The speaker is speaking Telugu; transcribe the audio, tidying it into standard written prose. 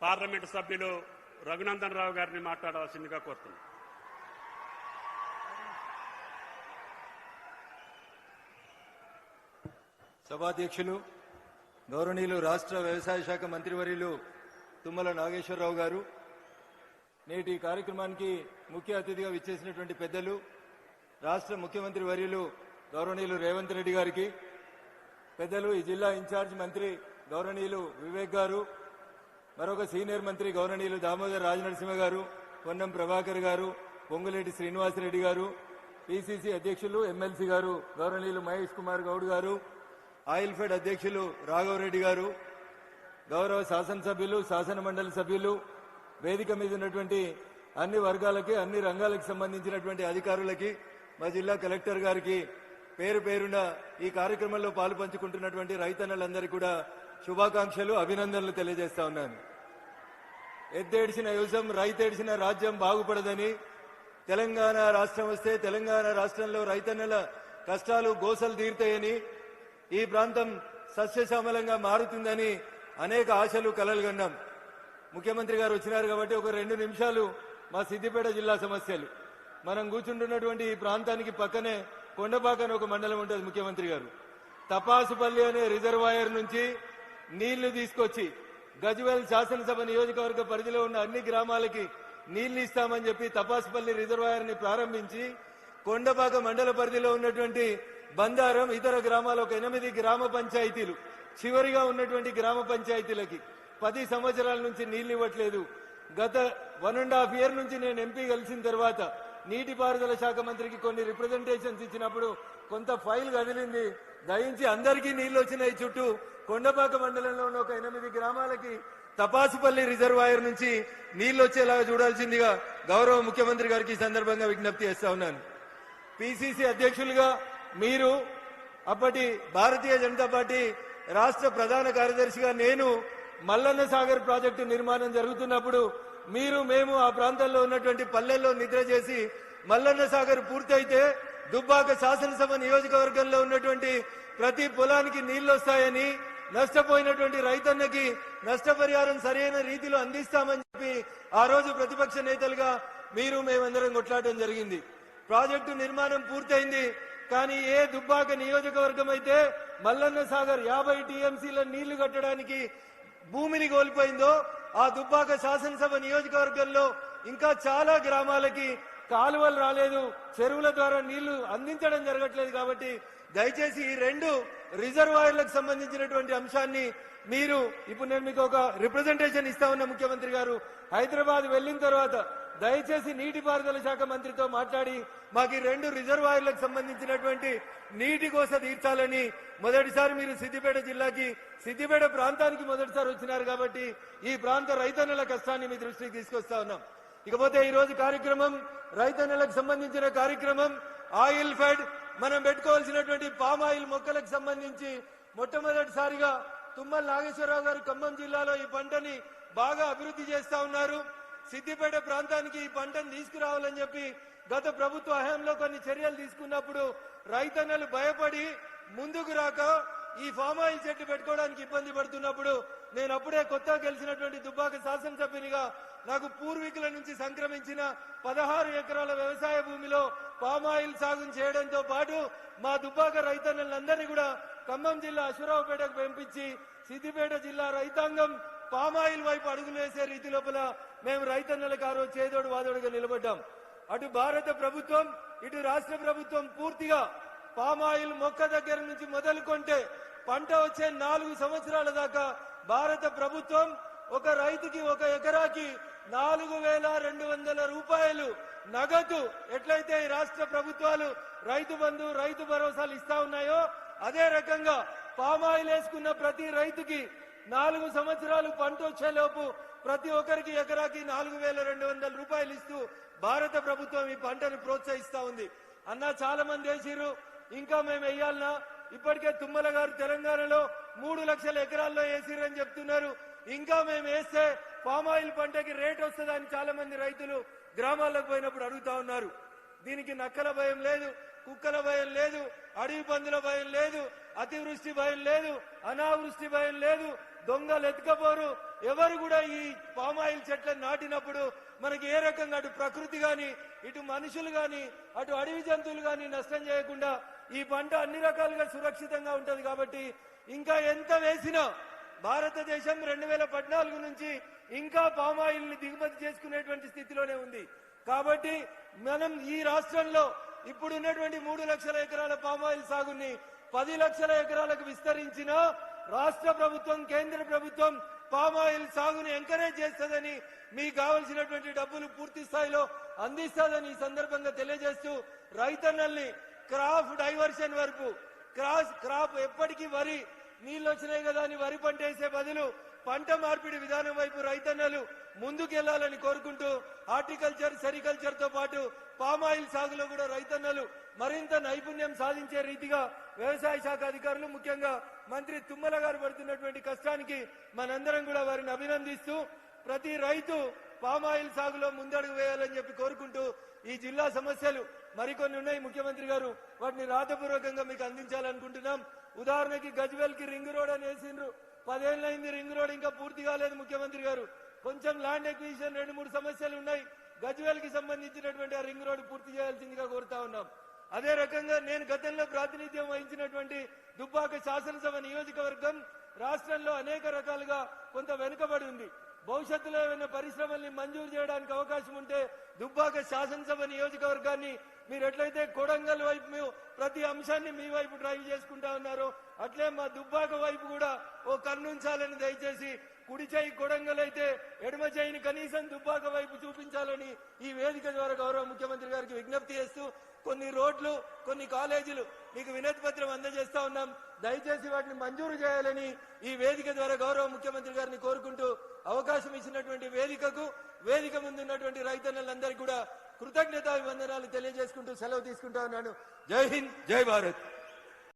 పార్లమెంటు సభ్యులు రఘునందన్ రావు గారిని మాట్లాడాల్సిందిగా కోరుతున్నాను. సభాధ్యక్షులు గౌరవనీయులు రాష్ట్ర వ్యవసాయ శాఖ మంత్రివర్యులు తుమ్మల నాగేశ్వరరావు గారు, నేటి కార్యక్రమానికి ముఖ్య అతిథిగా విచ్చేసినటువంటి పెద్దలు రాష్ట్ర ముఖ్యమంత్రి వర్యులు గౌరవనీయులు రేవంత్ రెడ్డి గారికి, పెద్దలు ఈ జిల్లా ఇన్ఛార్జ్ మంత్రి గౌరవనీయులు వివేక్ గారు, మరొక సీనియర్ మంత్రి గౌరవనీయులు దామోదర్ రాజనరసింహ గారు, పొన్నం ప్రభాకర్ గారు, పొంగులేటి శ్రీనివాసరెడ్డి గారు, పిసిసి అధ్యక్షులు ఎమ్మెల్సీ గారు గౌరవనీయులు మహేష్ కుమార్ గౌడ్ గారు, ఆయిల్ ఫెడ్ అధ్యక్షులు రాఘవరెడ్డి గారు, గౌరవ శాసనసభ్యులు, శాసన మండలి సభ్యులు, వేదిక మీద ఉన్నటువంటి అన్ని వర్గాలకి, అన్ని రంగాలకు సంబంధించినటువంటి అధికారులకి, మా జిల్లా కలెక్టర్ గారికి పేరు పేరున ఈ కార్యక్రమంలో పాలు పంచుకుంటున్నటువంటి రైతన్నలందరికీ కూడా శుభాకాంక్షలు, అభినందనలు తెలియజేస్తా ఉన్నాను. ఎద్దేడిసిన యువసం రైతేడిసిన రాజ్యం బాగుపడదని, తెలంగాణ రాష్ట్రం వస్తే తెలంగాణ రాష్ట్రంలో రైతన్నల కష్టాలు గోసలు తీరుతాయని, ఈ ప్రాంతం సస్యశ్యామలంగా మారుతుందని అనేక ఆశలు కలలు కన్నాం. ముఖ్యమంత్రి గారు వచ్చినారు కాబట్టి ఒక 2 నిమిషాలు మా సిద్దిపేట జిల్లా సమస్యలు. మనం కూర్చుంటున్నటువంటి ఈ ప్రాంతానికి పక్కనే కొండపాకని ఒక మండలం ఉంటుంది. ముఖ్యమంత్రి గారు తపాసుపల్లి అనే రిజర్వాయర్ నుంచి నీళ్లు తీసుకొచ్చి గజ్వేల్ శాసనసభ నియోజకవర్గ పరిధిలో ఉన్న అన్ని గ్రామాలకి నీళ్లు ఇస్తామని చెప్పి తపాసుపల్లి రిజర్వాయర్ ని ప్రారంభించి కొండపాక మండల పరిధిలో ఉన్నటువంటి బందారం, ఇతర గ్రామాల ఒక 8 గ్రామ పంచాయతీలు, చివరిగా ఉన్నటువంటి గ్రామ పంచాయతీలకి 10 సంవత్సరాల నుంచి నీళ్లు ఇవ్వట్లేదు. గత 1.5 ఇయర్ నుంచి నేను ఎంపీ కలిసిన తర్వాత నీటిపారుదల శాఖ మంత్రికి కొన్ని రిప్రజెంటేషన్స్ ఇచ్చినప్పుడు కొంత ఫైల్ కదిలింది. దయించి అందరికీ నీళ్లు వచ్చినాయి. చుట్టూ కొండపాక మండలంలో ఉన్న ఒక 8 గ్రామాలకి తపాసుపల్లి రిజర్వాయర్ నుంచి నీళ్లు వచ్చేలాగా చూడాల్సిందిగా గౌరవ ముఖ్యమంత్రి గారికి ఈ సందర్భంగా విజ్ఞప్తి చేస్తా ఉన్నాను. పిసిసి అధ్యక్షులుగా మీరు, అప్పటి భారతీయ జనతా పార్టీ రాష్ట్ర ప్రధాన కార్యదర్శిగా నేను మల్లన్న సాగర్ ప్రాజెక్టు నిర్మాణం జరుగుతున్నప్పుడు మేము ఆ ప్రాంతంలో ఉన్నటువంటి పల్లెల్లో నిద్ర చేసి మల్లన్న సాగర్ పూర్తయితే దుబ్బాక శాసనసభ నియోజకవర్గంలో ఉన్నటువంటి ప్రతి పొలానికి నీళ్లు వస్తాయని, నష్టపోయినటువంటి రైతన్నకి నష్టపరిహారం సరైన రీతిలో అందిస్తామని చెప్పి ఆ రోజు ప్రతిపక్ష నేతలుగా మేమందరం కొట్లాడటం జరిగింది. ప్రాజెక్టు నిర్మాణం పూర్తయింది. కానీ ఏ దుబ్బాక నియోజకవర్గం అయితే మల్లన్న సాగర్ 50 టీఎంసీల నీళ్లు కట్టడానికి భూమిని కోల్పోయిందో, ఆ దుబ్బాక శాసనసభ నియోజకవర్గంలో ఇంకా చాలా గ్రామాలకి కాలువలు రాలేదు, చెరువుల ద్వారా నీళ్లు అందించడం జరగట్లేదు. కాబట్టి దయచేసి ఈ 2 రిజర్వాయర్లకు సంబంధించినటువంటి అంశాన్ని ఇప్పుడు నేను మీకు ఒక రిప్రజెంటేషన్ ఇస్తా ఉన్న ముఖ్యమంత్రి గారు, హైదరాబాద్ వెళ్లిన తర్వాత దయచేసి నీటిపారుదల శాఖ మంత్రితో మాట్లాడి మాకు ఈ 2 రిజర్వాయర్లకు సంబంధించినటువంటి నీటి కోస తీర్చాలని, మొదటిసారి మీరు సిద్దిపేట జిల్లాకి, సిద్దిపేట ప్రాంతానికి మొదటిసారి వచ్చినారు కాబట్టి ఈ ప్రాంత రైతన్నల కష్టాన్ని మీ దృష్టికి తీసుకొస్తా ఉన్నాం. ఇకపోతే ఈ రోజు కార్యక్రమం రైతన్నలకు సంబంధించిన కార్యక్రమం. ఆయిల్ ఫెడ్ మనం పెట్టుకోవాల్సినటువంటి పామ్ ఆయిల్ మొక్కలకు సంబంధించి మొట్టమొదటిసారిగా తుమ్మల నాగేశ్వరరావు గారు ఖమ్మం జిల్లాలో ఈ పంటని బాగా అభివృద్ధి చేస్తా ఉన్నారు. సిద్దిపేట ప్రాంతానికి ఈ పంటను తీసుకురావాలని చెప్పి గత ప్రభుత్వ హయాంలో కొన్ని చర్యలు తీసుకున్నప్పుడు రైతన్నలు భయపడి ముందుకు రాక ఈ ఫామ్ ఆయిల్ చెట్టు పెట్టుకోవడానికి ఇబ్బంది పడుతున్నప్పుడు నేను అప్పుడే కొత్తగా గెలిచినటువంటి దుబ్బాక శాసనసభ్యునిగా నాకు పూర్వీకుల నుంచి సంక్రమించిన 16 ఎకరాల వ్యవసాయ భూమిలో పామ్ ఆయిల్ సాగు చేయడంతో పాటు మా దుబ్బాక రైతన్నలందరినీ కూడా ఖమ్మం జిల్లా అశ్వరావుపేటకు పంపించి సిద్దిపేట జిల్లా రైతాంగం పామ్ ఆయిల్ వైపు అడుగులు వేసే రీతి లోపల మేము రైతన్నలకు ఆ రోజు చేదోడు వాదోడుగా నిలబడ్డాం. అటు భారత ప్రభుత్వం, ఇటు రాష్ట్ర ప్రభుత్వం పూర్తిగా పామ్ ఆయిల్ మొక్క దగ్గర నుంచి మొదలుకొంటే పంట వచ్చే 4 సంవత్సరాల దాకా భారత ప్రభుత్వం ఒక రైతుకి ఒక ఎకరాకి 4,200 రూపాయలు నగదు ఎట్లయితే ఈ రాష్ట్ర ప్రభుత్వాలు రైతు బంధు, రైతు భరోసాలు ఇస్తా ఉన్నాయో అదే రకంగా పామ్ ఆయిల్ వేసుకున్న ప్రతి రైతుకి 4 సంవత్సరాలు పంట వచ్చేలోపు ప్రతి ఒక్కరికి ఎకరాకి 4,200 రూపాయలు ఇస్తూ భారత ప్రభుత్వం ఈ పంటను ప్రోత్సహిస్తా ఉంది. అన్నా చాలా మంది వేసిరు, ఇంకా మేము వేయాలన్నా? ఇప్పటికే తుమ్మల గారు తెలంగాణలో 3 లక్షల ఎకరాల్లో వేసిరని చెప్తున్నారు. ఇంకా మేము వేస్తే పామ్ ఆయిల్ పంటకి రేట్ వస్తుందని చాలా మంది రైతులు గ్రామాలకు పోయినప్పుడు అడుగుతా ఉన్నారు. దీనికి నక్కల భయం లేదు, కుక్కల భయం లేదు, అడవి పందుల భయం లేదు, అతివృష్టి భయం లేదు, అనావృష్టి భయం లేదు, దొంగలు ఎత్తుకపోరు. ఎవరు కూడా ఈ పామాయిల్ చెట్లను నాటినప్పుడు మనకి ఏ రకంగా అటు ప్రకృతి గాని, ఇటు మనుషులు గాని, అటు అడవి జంతువులు గాని నష్టం చేయకుండా ఈ పంట అన్ని రకాలుగా సురక్షితంగా ఉంటది. కాబట్టి ఇంకా ఎంత వేసినా భారతదేశం 2014 నుంచి ఇంకా పామాయిల్ ని దిగుమతి చేసుకునేటువంటి స్థితిలోనే ఉంది. కాబట్టి మనం ఈ రాష్ట్రంలో ఇప్పుడు ఉన్నటువంటి 3 లక్షల ఎకరాల పామాయిల్ సాగుని 10 లక్షల ఎకరాలకు విస్తరించిన రాష్ట్ర ప్రభుత్వం, కేంద్ర ప్రభుత్వం పామాయిల్ సాగుని ఎంకరేజ్ చేస్తుందని, మీకు కావలసినటువంటి డబ్బులు పూర్తి స్థాయిలో అందిస్తుందని ఈ సందర్భంగా తెలియజేస్తూ, రైతన్నల్ని క్రాప్ డైవర్షన్ వరకు క్రాప్ ఎప్పటికీ వరి నీళ్ళు వచ్చినాయి కదా అని వరి పంట వేసే బదులు పంట మార్పిడి విధానం వైపు రైతన్నలు ముందుకెళ్లాలని కోరుకుంటూ, హార్టికల్చర్, సెరికల్చర్ తో పాటు పామాయిల్ సాగులో కూడా రైతన్నలు మరింత నైపుణ్యం సాధించే రీతిగా వ్యవసాయ శాఖ అధికారులు, ముఖ్యంగా మంత్రి తుమ్మల గారు పడుతున్నటువంటి కష్టానికి మనందరం కూడా వారిని అభినందిస్తూ, ప్రతి రైతు పామాయిల్ సాగులో ముందడుగు వేయాలని చెప్పి కోరుకుంటూ, ఈ జిల్లా సమస్యలు మరికొన్ని ఉన్నాయి ముఖ్యమంత్రి గారు, వాటిని రాతపూర్వకంగా మీకు అందించాలనుకుంటున్నాం. ఉదాహరణకి గజ్వేల్ కి రింగ్ రోడ్ అని వేసిండ్రు, 10 ఏళ్ళైంది రింగ్ రోడ్ ఇంకా పూర్తి కాలేదు. ముఖ్యమంత్రి గారు కొంచెం ల్యాండ్ ఎక్విజిషన్ 2-3 సమస్యలు ఉన్నాయి. గజ్వేల్ కి సంబంధించినటువంటి ఆ రింగ్ రోడ్ పూర్తి చేయాల్సిందిగా కోరుతా ఉన్నాం. అదే రకంగా నేను గతంలో ప్రాతినిధ్యం వహించినటువంటి దుబ్బాక శాసనసభ నియోజకవర్గం రాష్ట్రంలో అనేక రకాలుగా కొంత వెనుకబడి ఉంది. భవిష్యత్తులో ఏమైనా పరిశ్రమల్ని మంజూరు చేయడానికి అవకాశం ఉంటే దుబ్బాక శాసనసభ నియోజకవర్గాన్ని మీరు ఎట్లయితే కొడంగల్ వైపు ప్రతి అంశాన్ని మీ వైపు డ్రైవ్ చేసుకుంటా ఉన్నారో, అట్లే మా దుబ్బాక వైపు కూడా ఓ కన్నుంచాలని దయచేసి, కుడి చేయి కొడంగల్ అయితే ఎడమ చేయిని కనీసం దుబ్బాక వైపు చూపించాలని ఈ వేదిక ద్వారా గౌరవ ముఖ్యమంత్రి గారికి విజ్ఞప్తి చేస్తూ, కొన్ని రోడ్లు, కొన్ని కాలేజీలు మీకు వినతి పత్రం అందజేస్తా ఉన్నాం, దయచేసి వాటిని మంజూరు చేయాలని ఈ వేదిక ద్వారా గౌరవ ముఖ్యమంత్రి గారిని కోరుకుంటూ, అవకాశం ఇచ్చినటువంటి వేదిక ముందున్నటువంటి రైతన్నలందరికీ కూడా కృతజ్ఞతాభివందనాలు తెలియజేసుకుంటూ సెలవు తీసుకుంటా ఉన్నాను. జై హింద్, జై భారత్.